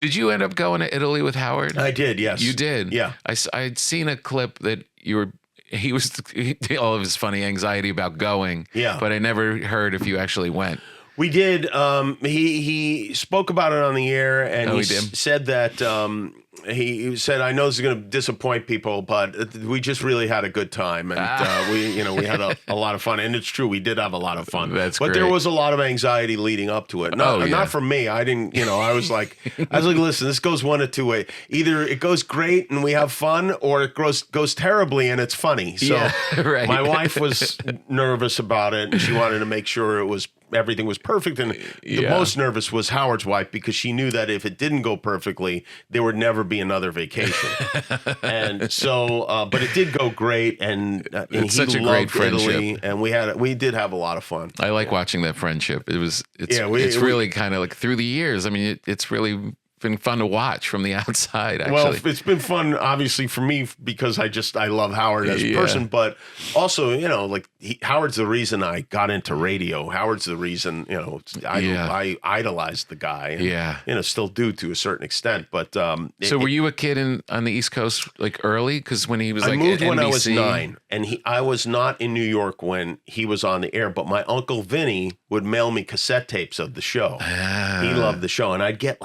Did you end up going to Italy with Howard? I did, yes. You did? Yeah. I'd seen a clip that he was all of his funny anxiety about going. Yeah. But I never heard if you actually went. We did. He spoke about it on the air, and he said that he said, "I know this is going to disappoint people, but we just really had a good time, and we had a lot of fun." And it's true, we did have a lot of fun. That's but great. There was a lot of anxiety leading up to it. Not for me. I didn't. I was like, listen, this goes one of two ways. Either it goes great and we have fun, or it goes terribly and it's funny. So right. My wife was nervous about it, and she wanted to make sure everything was perfect, and the most nervous was Howard's wife, because she knew that if it didn't go perfectly, there would never be another vacation. And so, but it did go great, and it's he such a loved great friendship. Italy, and we did have a lot of fun. I like watching that friendship. It's really kind of like through the years. I mean, it's really been fun to watch from the outside, actually. Well, it's been fun, obviously, for me, because I love Howard as a person, but also, Howard's the reason I got into radio. Howard's the reason, I idolized the guy. And, still do to a certain extent. But so were you a kid on the East Coast early? Because when he was I moved at when NBC? I was 9, and I was not in New York when he was on the air. But my uncle Vinny would mail me cassette tapes of the show. He loved the show, and I'd get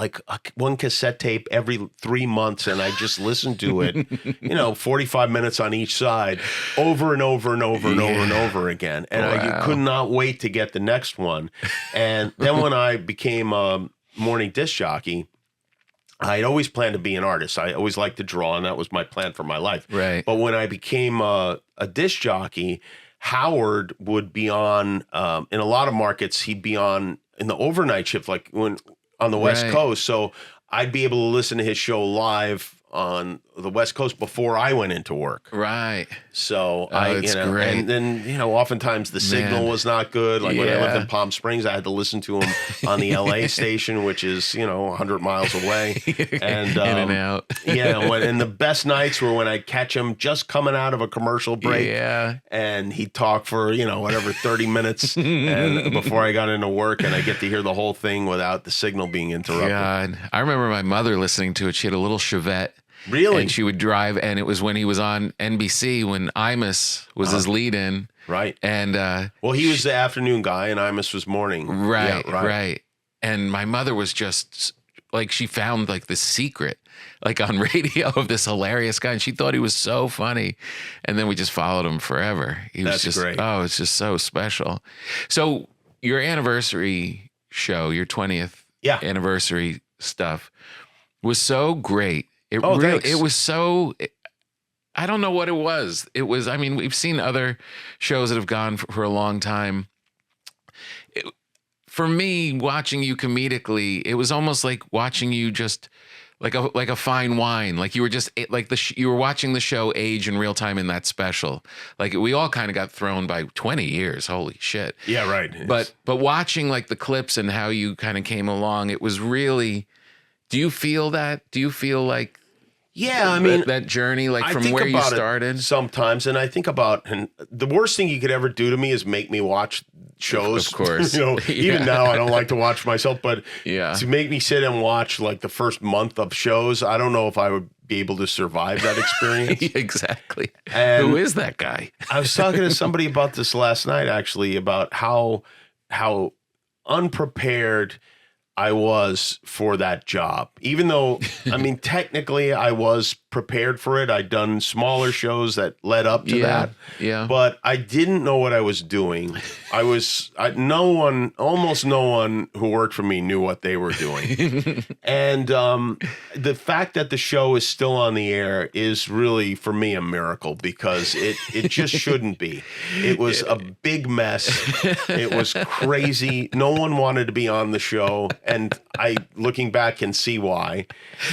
one cassette tape every 3 months, and I just listened to it, 45 minutes on each side, over and over and over and over and over again. And I could not wait to get the next one. And then when I became a morning disc jockey, I'd always planned to be an artist. I always liked to draw, and that was my plan for my life. Right. But when I became a disc jockey, Howard would be on, in a lot of markets, he'd be on in the overnight shift, like when on the West Coast. So I'd be able to listen to his show live on the West Coast before I went into work. Right. So great. And then, oftentimes the signal was not good. Like when I lived in Palm Springs, I had to listen to him on the LA station, which is, 100 miles away. And in and out. And the best nights were when I'd catch him just coming out of a commercial break. Yeah. And he'd talk for, 30 minutes and before I got into work, and I get to hear the whole thing without the signal being interrupted. God. I remember my mother listening to it. She had a little Chevette. Really? And she would drive, and it was when he was on NBC when Imus was his lead-in. Right. And he was the afternoon guy, and Imus was morning. Right. And my mother was just she found the secret on radio of this hilarious guy, and she thought he was so funny. And then we just followed him forever. That's just great. Oh, it's just so special. So your anniversary show, your 20th anniversary stuff was so great. It was so, I don't know what it was. It was, we've seen other shows that have gone for a long time. For me, watching you comedically, it was almost like watching you just like a fine wine. Like you were just you were watching the show age in real time in that special. We all kind of got thrown by 20 years. Holy shit. Yeah, right. But watching the clips and how you kind of came along, it was really, do you feel that? Do you feel like, yeah, that journey, from where you started? Sometimes, and I think about, and the worst thing you could ever do to me is make me watch shows. Of course. Even now I don't like to watch myself, but to make me sit and watch the first month of shows, I don't know if I would be able to survive that experience. Exactly. And who is that guy? I was talking to somebody about this last night, actually, about how unprepared I was for that job. Even though, technically I was prepared for it. I'd done smaller shows that led up to that. Yeah. But I didn't know what I was doing. Almost no one who worked for me knew what they were doing. And the fact that the show is still on the air is really, for me, a miracle, because it just shouldn't be. It was a big mess. It was crazy. No one wanted to be on the show. And I, looking back, can see why.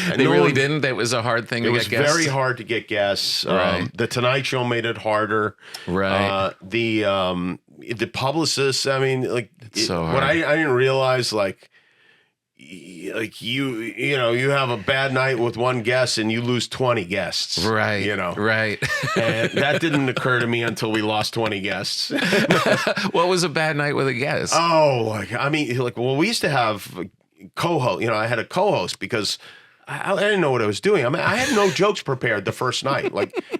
And they really didn't? That was a hard thing to get guests? It was very hard to get guests. Right. The Tonight Show made it harder. Right. The publicists, it's so hard. What I didn't realize, you have a bad night with one guest and you lose 20 guests. Right. Right. And that didn't occur to me until we lost 20 guests. What was a bad night with a guest? Oh, we used to have co-host. I had a co-host because I didn't know what I was doing. I mean, I had no jokes prepared the first night.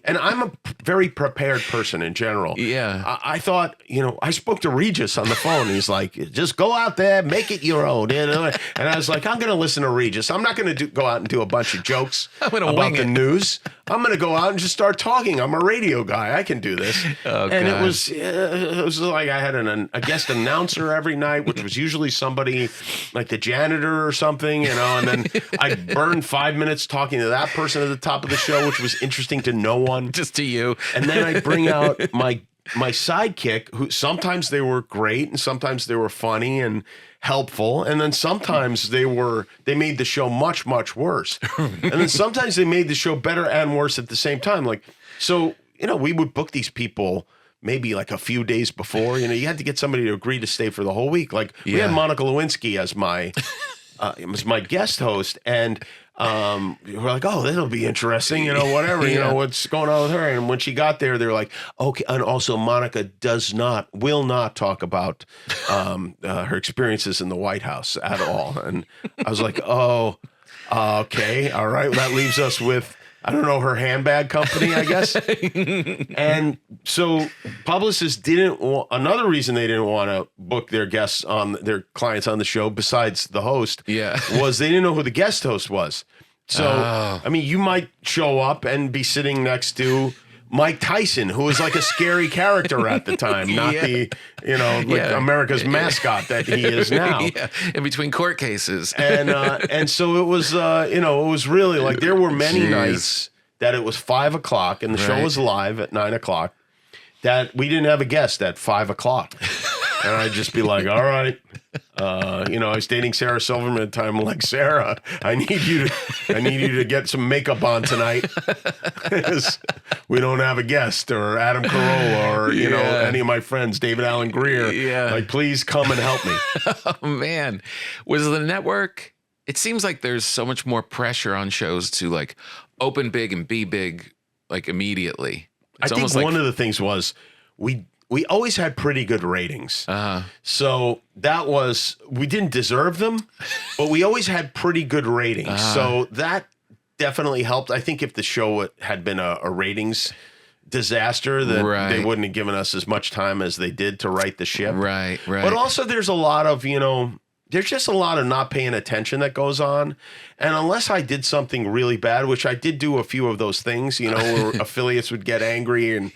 And I'm a very prepared person in general. Yeah. I thought, I spoke to Regis on the phone. He's like, just go out there, make it your own. And I was like, I'm going to listen to Regis. I'm not going to go out and do a bunch of jokes about the news. I'm going to go out and just start talking. I'm a radio guy. I can do this. Oh, and gosh. it was like I had a guest announcer every night, which was usually somebody like the janitor or something, and then I burned 5 minutes talking to that person at the top of the show, which was interesting to no one. Just to you. And then I bring out my sidekick, who sometimes they were great and sometimes they were funny and helpful, and then sometimes they made the show much, much worse. And then sometimes they made the show better and worse at the same time. We would book these people maybe like a few days before. You had to get somebody to agree to stay for the whole week. We had Monica Lewinsky as my guest host, and we're like, oh, that'll be interesting, whatever, what's going on with her. And when she got there, they were like, okay. And also Monica will not talk about her experiences in the White House at all. And I was like, oh, okay. All right. Well, that leaves us with, I don't know, her handbag company, I guess. And so publicists another reason they didn't want to book their guests their clients on the show besides the host was they didn't know who the guest host was. So, I mean, you might show up and be sitting next to Mike Tyson, who was like a scary character at the time, not the, America's mascot that he is now. Yeah, in between court cases. And so it was, it was really like there were many nights that it was 5 o'clock and the show was live at 9 o'clock that we didn't have a guest at 5 o'clock. And I'd just be like, all right. I was dating Sarah Silverman at the time. I'm like, Sarah, I need you to get some makeup on tonight. We don't have a guest, or Adam Carolla, or any of my friends, David Alan Greer. Yeah. Like, please come and help me. Oh man. Was the network, it seems like there's so much more pressure on shows to like open big and be big like immediately. I think one of the things was we always had pretty good ratings. So we didn't deserve them, but we always had pretty good ratings. So that definitely helped. I think if the show had been a ratings disaster, then they wouldn't have given us as much time as they did to right the ship. Right. But also there's a lot of, there's just a lot of not paying attention that goes on. And unless I did something really bad, which I did do a few of those things, where affiliates would get angry and,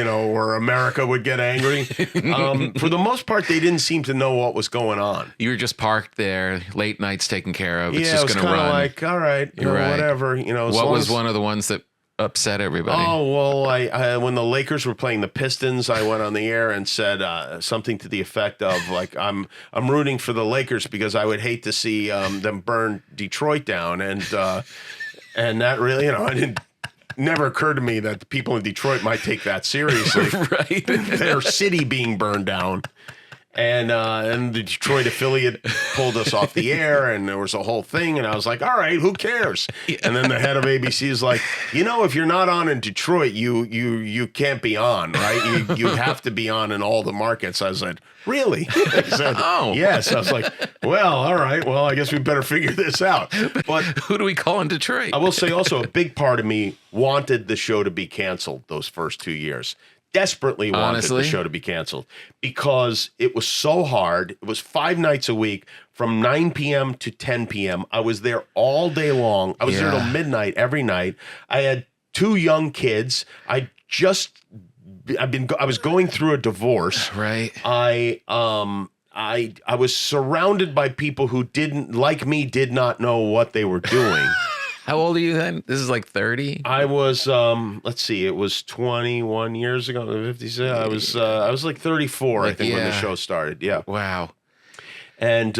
or America would get angry. For the most part, they didn't seem to know what was going on. You were just parked there, late nights taken care of. It's just going to run. Like, all right, whatever. What was one of the ones that upset everybody? Oh, well, I when the Lakers were playing the Pistons, I went on the air and said something to the effect of like, I'm rooting for the Lakers because I would hate to see them burn Detroit down, and that really, never occurred to me that the people in Detroit might take that seriously. Right. Their city being burned down. And the Detroit affiliate pulled us off the air, and there was a whole thing. And I was like, all right, who cares? Yeah. And then the head of ABC is like, if you're not on in Detroit, you can't be on, right? You have to be on in all the markets. I was like, really? I said, oh, yes. I was like, well, all right. Well, I guess we better figure this out. But who do we call in Detroit? I will say also a big part of me wanted the show to be canceled those first 2 years. Desperately wanted the show to be canceled because it was so hard. It was 5 nights a week from 9 p.m. to 10 p.m. I was there all day long. I was there till midnight every night. I had 2 young kids. I was going through a divorce. Right. I was surrounded by people who did not know what they were doing. How old are you then? This is like 30? I was, let's see, it was 21 years ago, 56. I was like 34, I think, when the show started. Yeah. Wow. And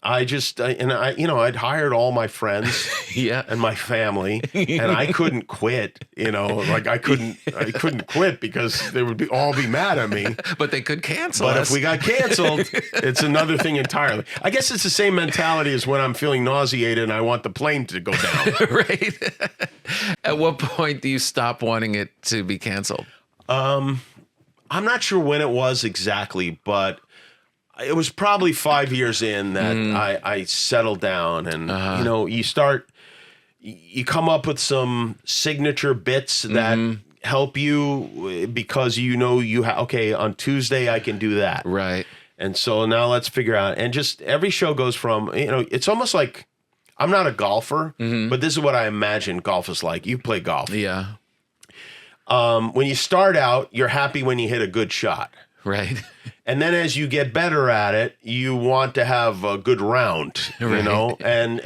I'd hired all my friends and my family, and I couldn't quit, I couldn't quit because they would all be mad at me. But they could cancel us. But if we got canceled, it's another thing entirely. I guess it's the same mentality as when I'm feeling nauseated and I want the plane to go down. Right. At what point do you stop wanting it to be canceled? I'm not sure when it was exactly, but it was probably 5 years in that I settled down, and you know, you come up with some signature bits that help you because you know okay, on Tuesday I can do that. Right. And so now let's figure out, and just every show goes from, you know, it's almost like, I'm not a golfer, but this is what I imagine golf is like. You play golf. Yeah. When you start out, you're happy when you hit a good shot. Right. And then as you get better at it, you want to have a good round, you Right. know, and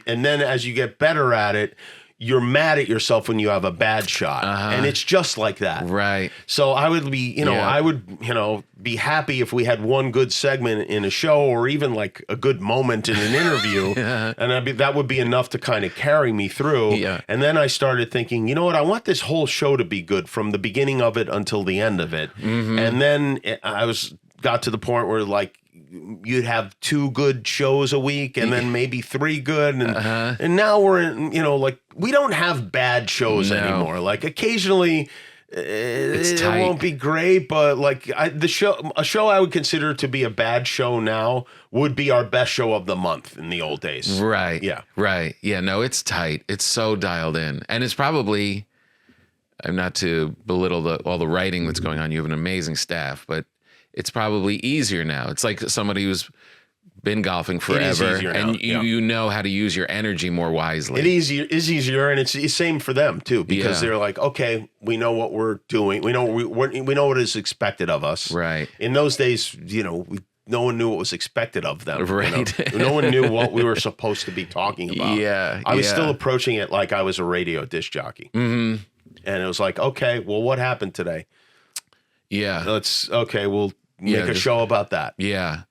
then as you get better at it, you're mad at yourself when you have a bad shot. And it's just like that. Right. So I would be, you know, I would, you know, be happy if we had one good segment in a show, or even like a good moment in an interview. And that would be enough to kind of carry me through. Yeah. And then I started thinking, you know what, I want this whole show to be good from the beginning of it until the end of it. And then got to the point where like, you'd have 2 good shows a week, and then maybe 3 good, and now we're in, you know, like, we don't have bad shows anymore. Like occasionally it won't be great, but like a show I would consider to be a bad show now would be our best show of the month in the old days. Right. Yeah. Right. Yeah. No, it's tight. It's so dialed in, and it's probably, I'm not to belittle all the writing that's going on. You have an amazing staff, but it's probably easier now. It's like somebody who's been golfing forever, and you know how to use your energy more wisely. It is easier, and it's the same for them too, because they're like, okay, we know what we're doing. We know we know what is expected of us. Right. In those days, you know, no one knew what was expected of them. Right. You know? No one knew what we were supposed to be talking about. Yeah. I was still approaching it like I was a radio disc jockey. And it was like, okay, well, what happened today? Yeah. We'll make a show about that. Yeah.